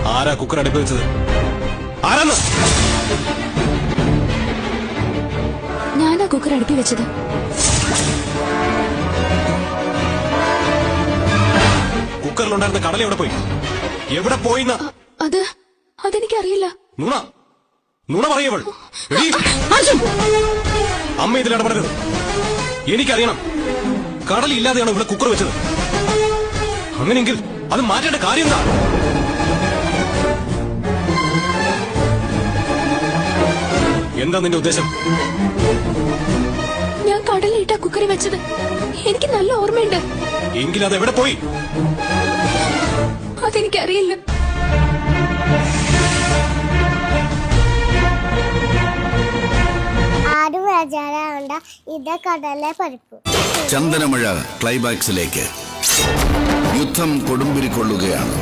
ആരാ കുക്കർ അടുപ്പ് വെച്ചത്? ആരാന്ന്? ഞാനാ കുക്കർ അടുപ്പി വെച്ചത്. കുക്കറിലുണ്ടായിരുന്ന കടല എവിടെ പോയി? എവിടെ പോയിന്ന്? അതെനിക്കറിയില്ല. നുണ നുണ പറയവൾ. അമ്മ ഇതിൽ ഇടപെടരുത്. എനിക്കറിയണം, കടലില്ലാതെയാണ് ഇവിടെ കുക്കർ വെച്ചത്. അങ്ങനെയെങ്കിൽ അത് മാറ്റേണ്ട കാര്യം എന്താ? എന്താ നിന്റെ ഉദ്ദേശം? ഞാൻ കടലിട്ട കുക്കറി വെച്ചത് എനിക്ക് നല്ല ഓർമ്മയുണ്ട്. എങ്കിൽ അത് എവിടെ പോയി? അതെനിക്കറിയില്ല. ആരും വേജാറാവണ്ട, ഇത് കടലെ പരിപ്പ്. ചന്ദനമഴ ക്ലൈമാക്സിലേക്ക്. യുദ്ധം കൊടുമ്പിരിക്കൊള്ളുകയാണ്.